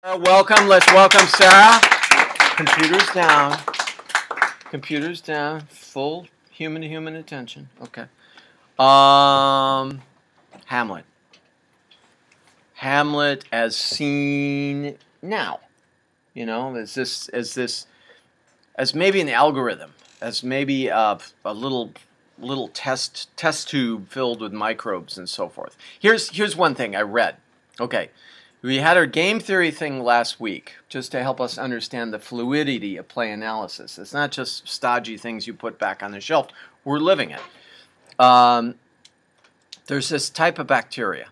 Welcome. Let's welcome Sarah. Computers down. Computers down. Full human-to-human attention. Okay. Hamlet. Hamlet as seen now. You know, as maybe an algorithm, as maybe a little test tube filled with microbes and so forth. Here's one thing I read. Okay. We had our game theory thing last week just to help us understand the fluidity of play analysis. It's not just stodgy things you put back on the shelf. We're living it. There's this type of bacteria,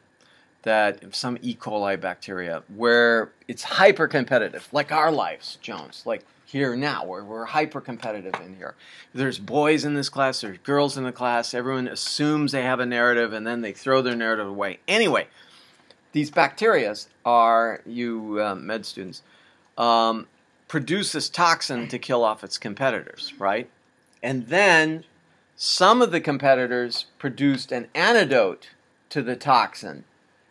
that some E. coli bacteria, where it's hyper competitive, like our lives, Jones, like here now, where we're hyper competitive in here. There's boys in this class, there's girls in the class, everyone assumes they have a narrative and then they throw their narrative away. Anyway, these bacteria are, you med students, produce this toxin to kill off its competitors, right? And then some of the competitors produced an antidote to the toxin.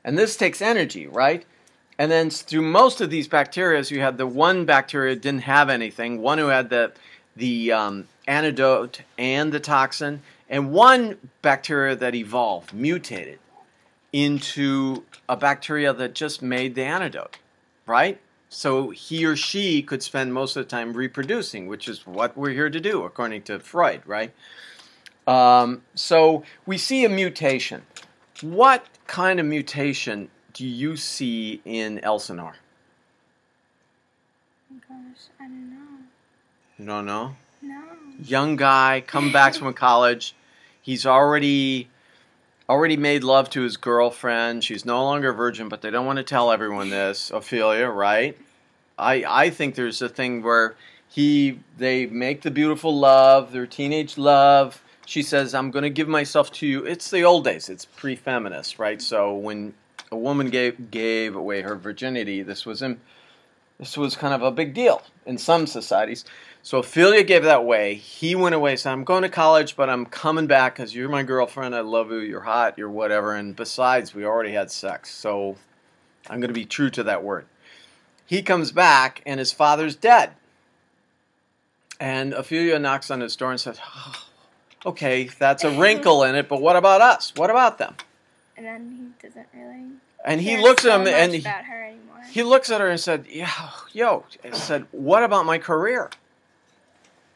And this takes energy, right? And then through most of these bacteria, you had the one bacteria didn't have anything, one who had the antidote and the toxin, and one bacteria that evolved, mutated into a bacteria that just made the antidote, right? So he or she could spend most of the time reproducing, which is what we're here to do, according to Freud, right? So we see a mutation. What kind of mutation do you see in Elsinore? Oh gosh, I don't know. You don't know? No. Young guy, come back from college. He's already made love to his girlfriend. She's no longer a virgin, but they don't want to tell everyone this. Ophelia, right? I think there's a thing where they make the beautiful love, their teenage love. She says, I'm going to give myself to you. It's the old days. It's pre-feminist, right? So when a woman gave away her virginity, this was kind of a big deal in some societies. So Ophelia gave that away. He went away, said, I'm going to college, but I'm coming back because you're my girlfriend. I love you. You're hot. You're whatever. And besides, we already had sex. So I'm going to be true to that word. He comes back, and his father's dead. And Ophelia knocks on his door and says, oh, okay, that's a wrinkle in it, but what about us? What about them? And then he doesn't really. And he looks at him, and about her anymore. He looks at her and said, what about my career?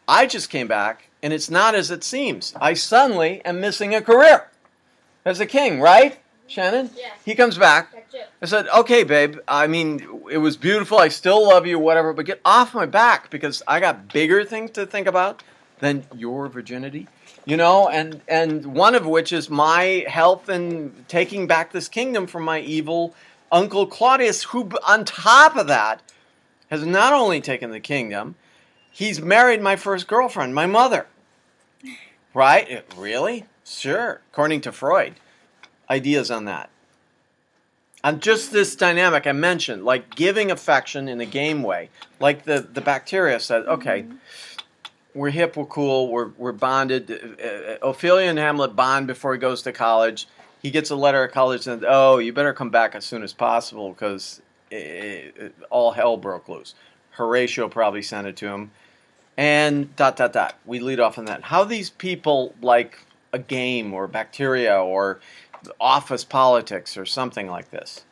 I just came back, and it's not as it seems. I suddenly am missing a career as a king, right, Shannon? Yes. He comes back. That's it. I said, okay, babe, I mean, it was beautiful. I still love you, whatever, but get off my back because I got bigger things to think about than your virginity. You know, and one of which is my health and taking back this kingdom from my evil Uncle Claudius, who, on top of that, has not only taken the kingdom, he's married my first girlfriend, my mother. Right? Really? Sure. According to Freud. Ideas on that. And just this dynamic I mentioned, like giving affection in a game way, like the bacteria said, okay, we're hip, we're cool, we're bonded. Ophelia and Hamlet bond before he goes to college. He gets a letter at college and says, oh, you better come back as soon as possible because all hell broke loose. Horatio probably sent it to him. And ... We lead off on that. How these people like a game or bacteria or office politics or something like this?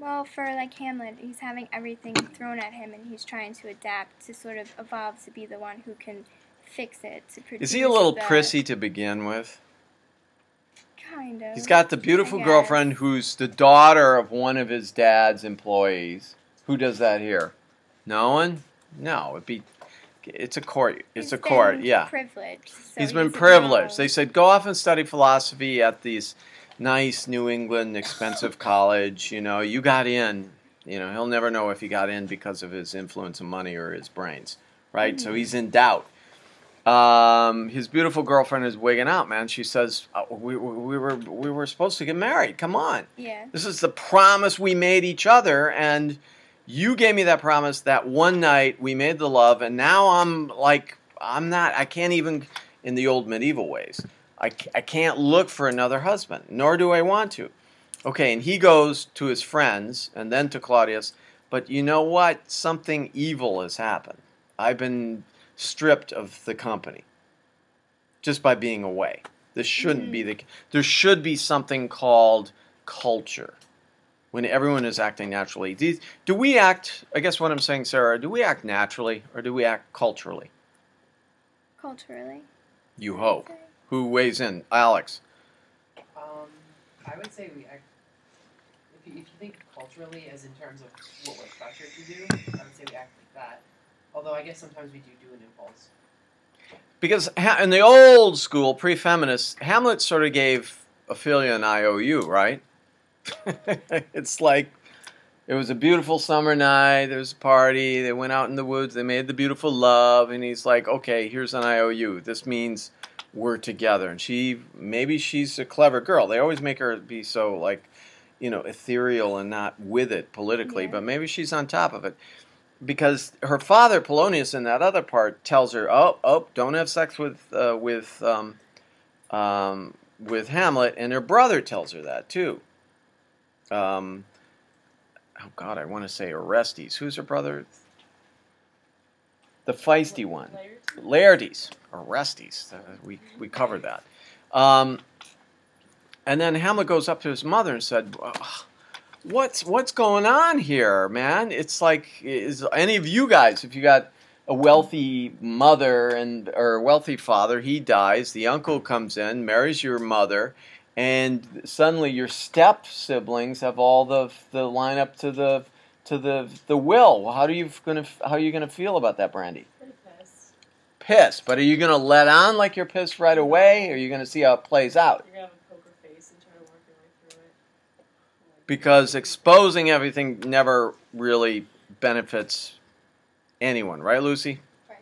Well, for like Hamlet, he's having everything thrown at him, and he's trying to adapt to sort of evolve to be the one who can fix it. To produce. Is he a little prissy to begin with? Kind of. He's got the beautiful girlfriend who's the daughter of one of his dad's employees. Who does that here? No one? No, it's a court. It's a court. Yeah. Privileged. So he's been privileged. They said go off and study philosophy at these nice New England expensive college. You know, you got in. You know, he'll never know if he got in because of his influence and money or his brains, right? Mm-hmm. So he's in doubt. His beautiful girlfriend is wigging out, man. She says, we were supposed to get married. Come on. Yeah. This is the promise we made each other, and you gave me that promise that one night we made the love, and now I can't even, in the old medieval ways, I can't look for another husband, nor do I want to. Okay, and he goes to his friends and then to Claudius. But you know what? Something evil has happened. I've been stripped of the company just by being away. This shouldn't be the. There should be something called culture when everyone is acting naturally. Do we act? I guess what I'm saying, Sarah. Do we act naturally or do we act culturally? Culturally. You hope. Who weighs in? Alex. I would say we act. If you think culturally, as in terms of what we're pressured to do, I would say we act like that. Although I guess sometimes we do an impulse. Because in the old school, pre-feminist, Hamlet sort of gave Ophelia an IOU, right? It's like it was a beautiful summer night. There was a party. They went out in the woods. They made the beautiful love, and he's like, "Okay, here's an IOU. This means we're together." And maybe she's a clever girl. They always make her be so like, ethereal and not with it politically. Yeah. But maybe she's on top of it. Because her father Polonius in that other part tells her, "Oh, don't have sex with Hamlet," and her brother tells her that too. Oh God, I want to say Orestes. Who's her brother? The feisty one, Laertes. Orestes. We covered that. And then Hamlet goes up to his mother and said, What's going on here, man? It's like, is any of you guys, if you got a wealthy mother or a wealthy father, he dies, the uncle comes in, marries your mother, and suddenly your step siblings have all the line up to the will. How are you gonna feel about that, Brandy? Pretty pissed. Pissed, but are you gonna let on like you're pissed right away, or are you gonna see how it plays out? You're gonna have a poker face and try to work your way through it. Because exposing everything never really benefits anyone, right, Lucy? Right.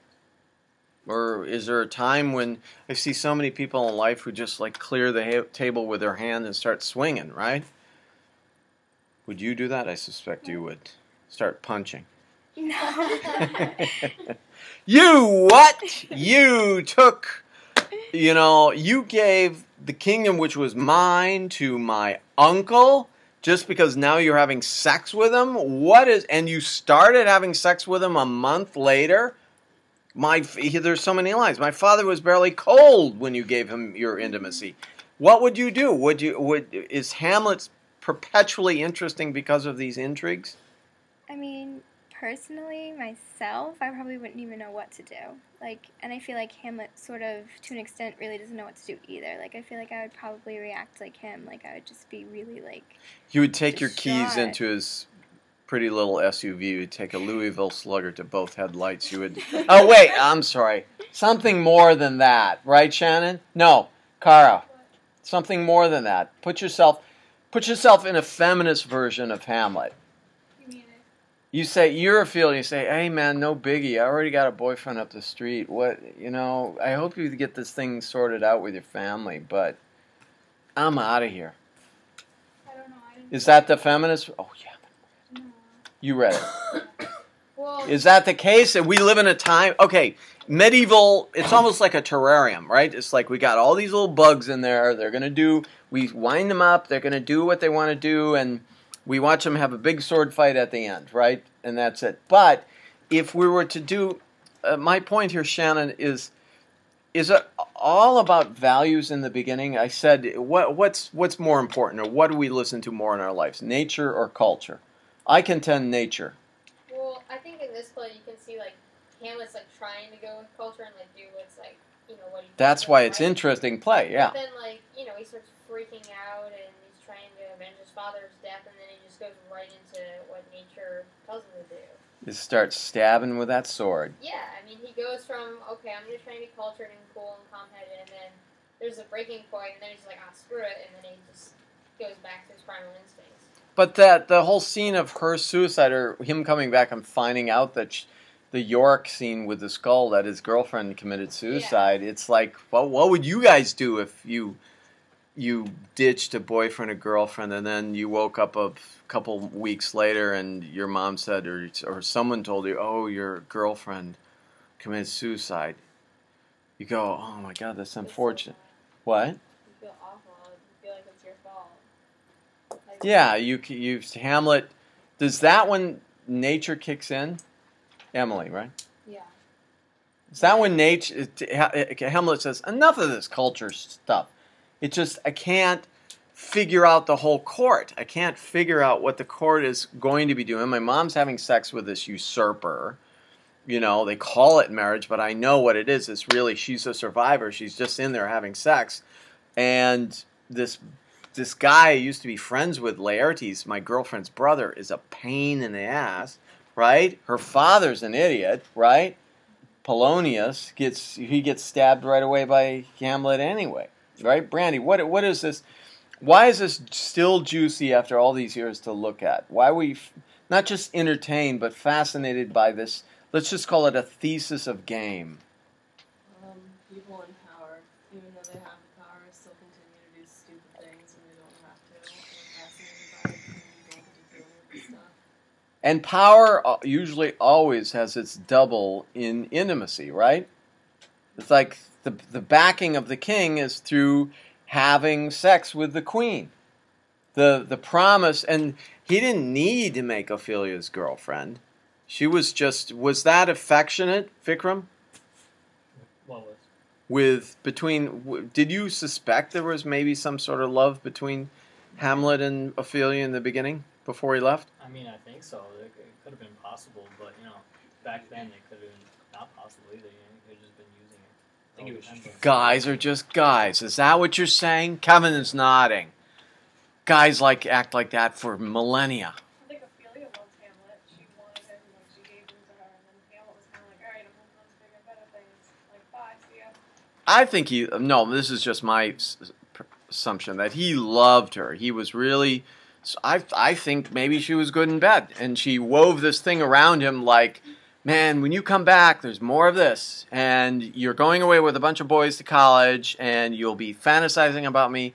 Or is there a time when I see so many people in life who just like clear the table with their hand and start swinging, right? Would you do that? I suspect you would start punching. No. You what? You took, you gave the kingdom which was mine to my uncle just because now you're having sex with him? And you started having sex with him a month later? There's so many lines. My father was barely cold when you gave him your intimacy. What would you do? Is Hamlet perpetually interesting because of these intrigues? I mean, personally, myself, I probably wouldn't even know what to do. And I feel like Hamlet sort of, to an extent, really doesn't know what to do either. I feel like I would probably react like him. I would just be really, You would take your keys distraught. into his pretty little SUV. You would take a Louisville Slugger to both headlights. You would... Oh, wait, I'm sorry. Something more than that. Right, Shannon? No, Cara. Something more than that. Put yourself in a feminist version of Hamlet. You say, you're a field, you say, "Hey man, no biggie, I already got a boyfriend up the street. I hope you get this thing sorted out with your family, but I'm out of here." I don't know. Is that the feminist? Oh yeah. No. You read it. Well, Is that the case? And we live in a time, okay, medieval, it's almost like a terrarium, right? It's like we got all these little bugs in there. We wind them up, they're going to do what they want to do, and we watch them have a big sword fight at the end, right? And that's it. But if we were to do, my point here, Shannon, is it all about values in the beginning? I said, what's more important, or what do we listen to more in our lives, nature or culture? I contend nature. well, I think in this play you can see Hamlet's trying to go with culture and do what's what he. That's thinks why is it's right. interesting play, yeah. But then he starts freaking out and he's trying to avenge his father's death, and then he just goes right into what nature tells him to do. You start stabbing with that sword. Yeah, I mean he goes from okay, I'm just trying to be cultured and cool and calm-headed, and then there's a breaking point, and then he's like, screw it, and then he just goes back to his primal instincts. But the whole scene of her suicide, or him coming back and finding out that the York scene with the skull, that his girlfriend committed suicide, it's like, well, what would you guys do if you ditched a boyfriend or girlfriend and then you woke up a couple weeks later and your mom said, or someone told you, "Oh, your girlfriend committed suicide"? You go, "Oh my God, that's unfortunate." What? You feel awful. You feel like it's your fault. Yeah, you Hamlet. Does that when nature kicks in? Emily, right? Yeah. Is that when nature? Hamlet says, "Enough of this culture stuff. It just I can't figure out the whole court. I can't figure out what the court is going to be doing. My mom's having sex with this usurper. You know, they call it marriage, but I know what it is. It's really she's a survivor. She's just in there having sex, and this guy I used to be friends with, Laertes, my girlfriend's brother, is a pain in the ass, right? Her father's an idiot, right? Polonius gets stabbed right away by Hamlet anyway, right? Brandy, what is this? Why is this still juicy after all these years to look at? Why are we not just entertained but fascinated by this? Let's just call it a thesis of game. People in power, even though they have the power, still continue to do stupid things and they don't have to. We're fascinated by it and we don't get to deal with this stuff. And power usually always has its double in intimacy, right? It's like the backing of the king is through having sex with the queen. The promise, and he didn't need to make Ophelia's girlfriend. She was that affectionate, Vikram? What was? Did you suspect there was maybe some sort of love between Hamlet and Ophelia in the beginning before he left? I mean, I think so. It could have been possible, but back then it could have been not possible either. They could have just been using it. I think it was Guys are just guys. Is that what you're saying? Kevin is nodding. Guys act like that for millennia. I think Ophelia loved Hamlet. She wanted him, like she gave him to her, and then Hamlet was kind of like, alright, I'm moving on to bigger and better things. Like, bye, see ya. I think this is just my assumption that he loved her. He was really, I think maybe she was good in bed. And she wove this thing around him like, man, when you come back, there's more of this. And you're going away with a bunch of boys to college, and you'll be fantasizing about me.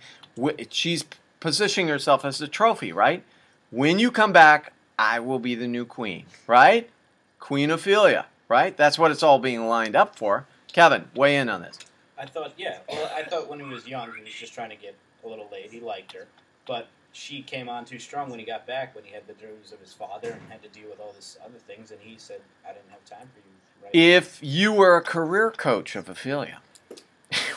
She's positioning herself as a trophy, right? When you come back, I will be the new queen, right? Queen Ophelia, right? That's what it's all being lined up for. Kevin, weigh in on this. I thought when he was young, he was just trying to get a little laid. He liked her. But she came on too strong when he got back, when he had the news of his father and had to deal with all this other things, and he said, I didn't have time for you right If you were a career coach of Ophelia,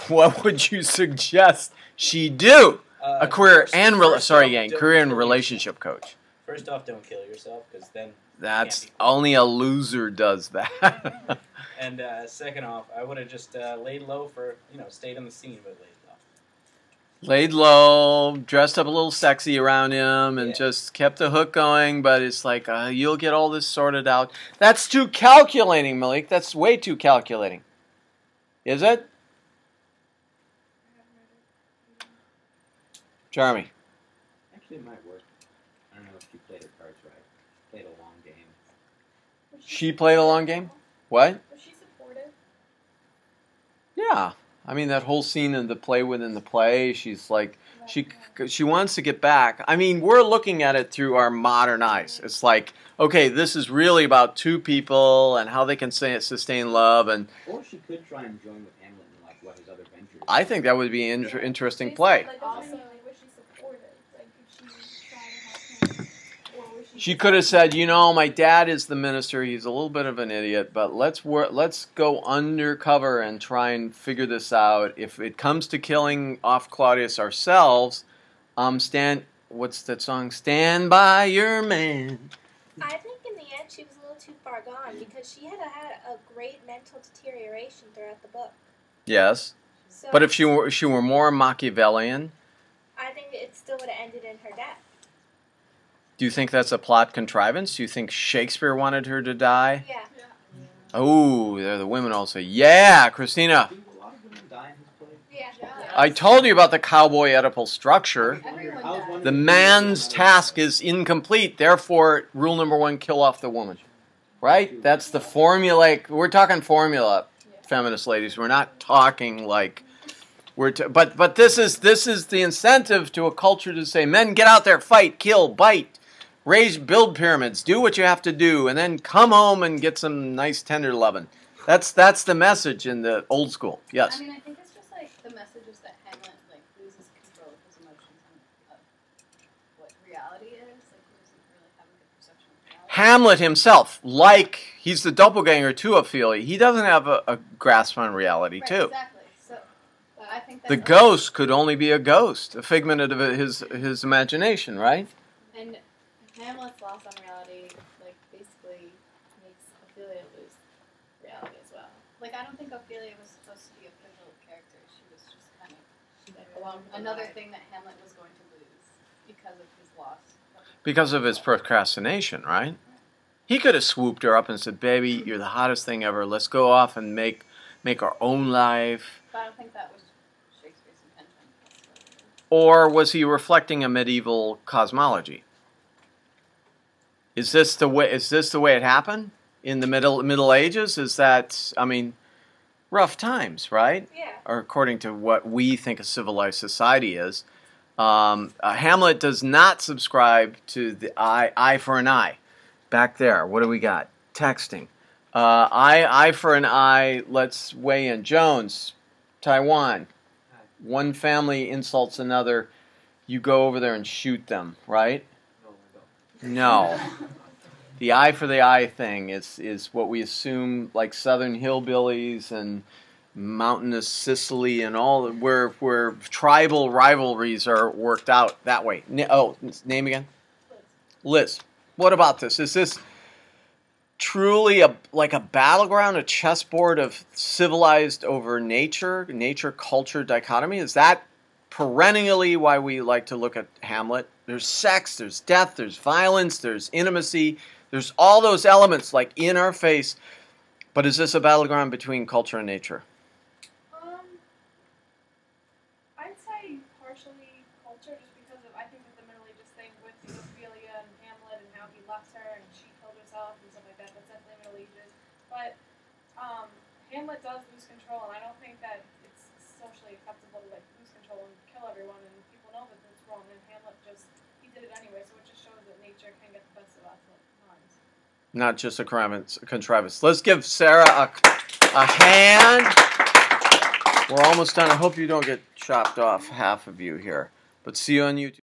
what would you suggest she do? A career and relationship coach. First off, don't kill yourself, because then That's only a loser does that. And second off, I would have just laid low for, stayed on the scene, but laid low. Laid low, dressed up a little sexy around him, and just kept the hook going. But it's like, you'll get all this sorted out. That's too calculating, Malik. That's way too calculating. Is it? Jeremy. Actually, it might work. I don't know if she played her cards right. She played a long game. She played a long game? What? Was she supportive? Yeah. I mean, that whole scene in the play within the play, she's like, she wants to get back. I mean, we're looking at it through our modern eyes. It's like, okay, this is really about two people and how they can sustain love. Or she could try and join with Hamlet in what his other ventures. I think that would be an interesting play. Also, was she supportive? Like, did she try to help him? Or was She could have said, my dad is the minister. He's a little bit of an idiot, but let's go undercover and try and figure this out. If it comes to killing off Claudius ourselves, what's that song? Stand by your man. I think in the end she was a little too far gone because she had a great mental deterioration throughout the book. Yes, So but if she were more Machiavellian, I think it still would have ended in her death. do you think that's a plot contrivance? Do you think Shakespeare wanted her to die? Yeah. Oh, the women all say, yeah, Christina. Didn't a lot of women die in his play? Yeah. I told you about the cowboy Oedipal structure. Everyone I was died. wondering The if you man's were- task is incomplete. Therefore, rule number 1, kill off the woman. Right? That's the formulaic. We're talking formula, feminist ladies. We're not talking like but this is the incentive to a culture to say, men, get out there, fight, kill, bite, build pyramids, do what you have to do, and then come home and get some nice tender loving. That's the message in the old school. Yes. I mean, I think it's just the message is that Hamlet loses control of his emotions and of what reality Hamlet himself, like he's the doppelganger to Ophelia, he doesn't have a grasp on reality Right, too. exactly. So I think that's The ghost could only be a ghost, a figment of his imagination, right? And Hamlet's loss on reality, like, basically makes Ophelia lose reality as well. Like, I don't think Ophelia was supposed to be a pivotal character. She was just kind of another thing that Hamlet was going to lose because of his loss. Because of his procrastination, right? He could have swooped her up and said, "Baby, you're the hottest thing ever. Let's go off and make our own life." But I don't think that was Shakespeare's intention. Or was he reflecting a medieval cosmology? Is this the way it happened in the Middle Ages? Is that, I mean, rough times, right? Yeah. Or according to what we think a civilized society is. Hamlet does not subscribe to the eye for an eye. Back there, what do we got? Texting. Eye for an eye. Let's weigh in. Jones, Taiwan. One family insults another. You go over there and shoot them, right? No. The eye for the eye thing is what we assume, like Southern hillbillies and mountainous Sicily and all, where tribal rivalries are worked out that way. Name again? Liz. What about this? Is this truly like a battleground, a chessboard of civilized over nature culture dichotomy? Is that perennially why we like to look at Hamlet? There's sex, there's death, there's violence, there's intimacy, there's all those elements like in our face. But is this a battleground between culture and nature? I'd say partially culture, just because of, I think that the Middle Ages thing with Ophelia and Hamlet and how he left her and she killed herself and stuff like that, that's definitely Middle Ages. But Hamlet does lose control, and I don't think that it's socially acceptable to like lose control and kill everyone, and people know that it's wrong, and Hamlet he did it anyway, so it just shows that nature can get the best of us at times. Not just a contrivance. Let's give Sarah a hand. We're almost done. I hope you don't get chopped off, half of you here. But see you on YouTube.